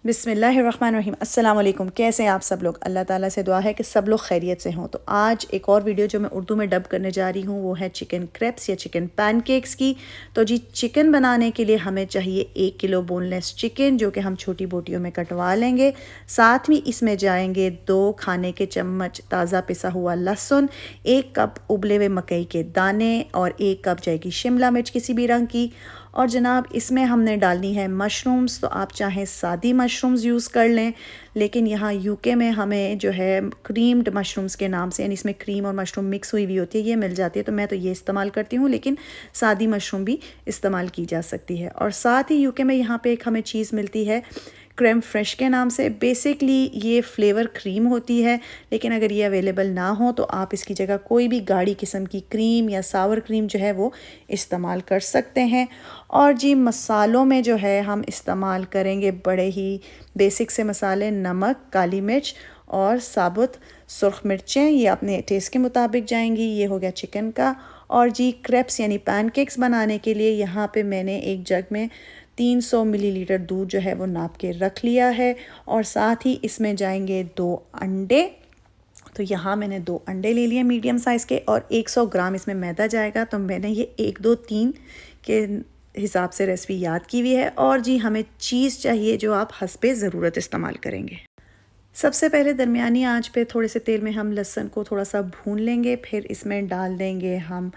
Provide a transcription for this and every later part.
बिस्मिल्लाहिर्रहमानिर्रहीम। अस्सलाम वालेकुम। कैसे हैं आप सब लोग? अल्लाह ताला से दुआ है कि सब लोग खैरियत से हों। तो आज एक और वीडियो जो मैं उर्दू में डब करने जा रही हूँ वो है चिकन क्रेप्स या चिकन पैनकेक्स की। तो जी चिकन बनाने के लिए हमें चाहिए 1 किलो बोनलेस चिकन जो कि हम छोटी बोटियों में कटवा लेंगे। साथ में इसमें जाएंगे 2 खाने के चम्मच ताज़ा पिसा हुआ लहसुन, 1 कप उबले हुए मकई के दाने और 1 कप जाएगी शिमला मिर्च किसी भी रंग की। और जनाब इसमें हमने डालनी है मशरूम्स। तो आप चाहें सादी मशरूम्स यूज़ कर लें, लेकिन यहाँ यूके में हमें जो है क्रीम्ड मशरूम्स के नाम से, यानी इसमें क्रीम और मशरूम मिक्स हुई होती है, ये मिल जाती है। तो मैं तो ये इस्तेमाल करती हूँ, लेकिन सादी मशरूम भी इस्तेमाल की जा सकती है। और साथ ही यूके में यहाँ पे एक हमें चीज़ मिलती है क्रेम फ्रेश के नाम से। बेसिकली ये फ्लेवर क्रीम होती है, लेकिन अगर ये अवेलेबल ना हो तो आप इसकी जगह कोई भी गाढ़ी किस्म की क्रीम या सावर क्रीम जो है वो इस्तेमाल कर सकते हैं। और जी मसालों में जो है हम इस्तेमाल करेंगे बड़े ही बेसिक से मसाले, नमक, काली मिर्च और साबुत सुर्ख मिर्चें, ये अपने टेस्ट के मुताबिक जाएंगी। ये हो गया चिकन का। और जी क्रेप्स यानी पैनकेक्स बनाने के लिए यहाँ पे मैंने एक जग में 300 मिलीलीटर दूध जो है वो नाप के रख लिया है। और साथ ही इसमें जाएंगे 2 अंडे। तो यहाँ मैंने 2 अंडे ले लिए मीडियम साइज़ के, और 100 ग्राम इसमें मैदा जाएगा। तो मैंने ये 1, 2, 3 के हिसाब से रेसिपी याद की हुई है। और जी हमें चीज़ चाहिए जो आप हस्बे ज़रूरत इस्तेमाल करेंगे। सबसे पहले दरमियानी आंच पे थोड़े से तेल में हम लहसुन को थोड़ा सा भून लेंगे। फिर इसमें डाल देंगे हम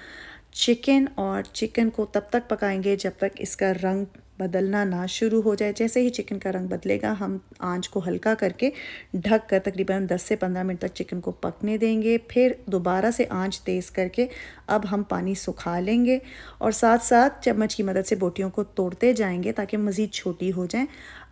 चिकन, और चिकन को तब तक पकाएंगे जब तक इसका रंग बदलना ना शुरू हो जाए। जैसे ही चिकन का रंग बदलेगा हम आंच को हल्का करके ढक कर तकरीबन 10 से 15 मिनट तक चिकन को पकने देंगे। फिर दोबारा से आंच तेज़ करके अब हम पानी सुखा लेंगे, और साथ साथ चम्मच की मदद से बोटियों को तोड़ते जाएंगे ताकि मज़ीद छोटी हो जाएं।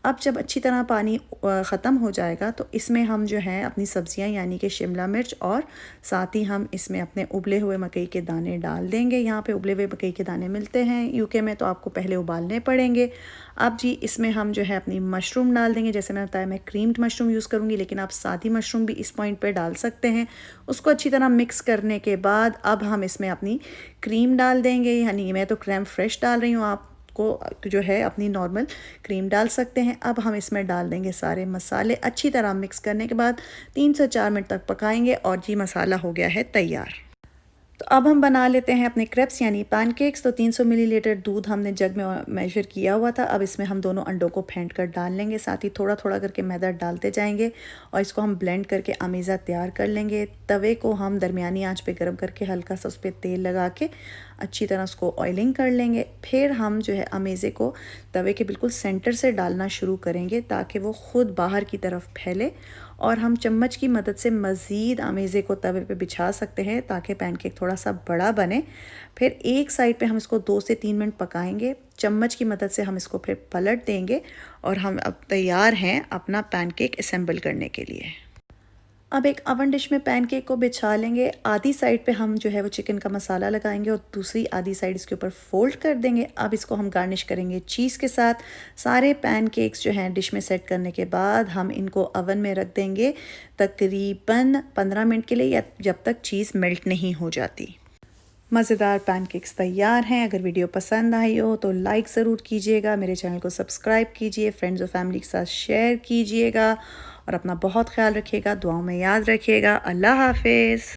अब जब अच्छी तरह पानी ख़त्म हो जाएगा तो इसमें हम जो है अपनी सब्ज़ियां यानी कि शिमला मिर्च और साथ ही हम इसमें अपने उबले हुए मकई के दाने डाल देंगे। यहाँ पे उबले हुए मकई के दाने मिलते हैं यूके में, तो आपको पहले उबालने पड़ेंगे। अब जी इसमें हम जो है अपनी मशरूम डाल देंगे। जैसे मैंने बताया मैं क्रीम्ड मशरूम यूज़ करूँगी, लेकिन आप सादी मशरूम भी इस पॉइंट पर डाल सकते हैं। उसको अच्छी तरह मिक्स करने के बाद अब हम इसमें अपनी क्रीम डाल देंगे, यानी मैं तो क्रीम फ्रेश डाल रही हूँ, आप को जो है अपनी नॉर्मल क्रीम डाल सकते हैं। अब हम इसमें डाल देंगे सारे मसाले। अच्छी तरह मिक्स करने के बाद 3 से 4 मिनट तक पकाएंगे, और जी मसाला हो गया है तैयार। तो अब हम बना लेते हैं अपने क्रेप्स यानी पैनकेक्स। तो 300 मिलीलीटर दूध हमने जग में मेजर किया हुआ था। अब इसमें हम दोनों अंडों को फेंट कर डाल लेंगे। साथ ही थोड़ा थोड़ा करके मैदा डालते जाएंगे, और इसको हम ब्लेंड करके अमेज़ा तैयार कर लेंगे। तवे को हम दरमियानी आंच पे गर्म करके हल्का सा उस पर तेल लगा के अच्छी तरह उसको ऑयलिंग कर लेंगे। फिर हम जो है अमेज़े को तवे के बिल्कुल सेंटर से डालना शुरू करेंगे ताकि वो ख़ुद बाहर की तरफ फैले, और हम चम्मच की मदद से मज़ीद अमेज़े को तवे पे बिछा सकते हैं ताकि पैनकेक थोड़ा सा बड़ा बने। फिर एक साइड पे हम इसको 2 से 3 मिनट पकाएंगे। चम्मच की मदद से हम इसको फिर पलट देंगे, और हम अब तैयार हैं अपना पैनकेक असेंबल करने के लिए। अब एक ओवन डिश में पैनकेक को बिछा लेंगे। आधी साइड पे हम जो है वो चिकन का मसाला लगाएंगे, और दूसरी आधी साइड इसके ऊपर फोल्ड कर देंगे। अब इसको हम गार्निश करेंगे चीज़ के साथ। सारे पैनकेक्स जो हैं डिश में सेट करने के बाद हम इनको ओवन में रख देंगे तकरीबन 15 मिनट के लिए, या जब तक चीज़ मेल्ट नहीं हो जाती। मज़ेदार पैनकेक्स तैयार हैं। अगर वीडियो पसंद आई हो तो लाइक ज़रूर कीजिएगा, मेरे चैनल को सब्सक्राइब कीजिए, फ्रेंड्स और फैमिली के साथ शेयर कीजिएगा, और अपना बहुत ख्याल रखिएगा, दुआओं में याद रखिएगा। अल्लाह हाफिज़।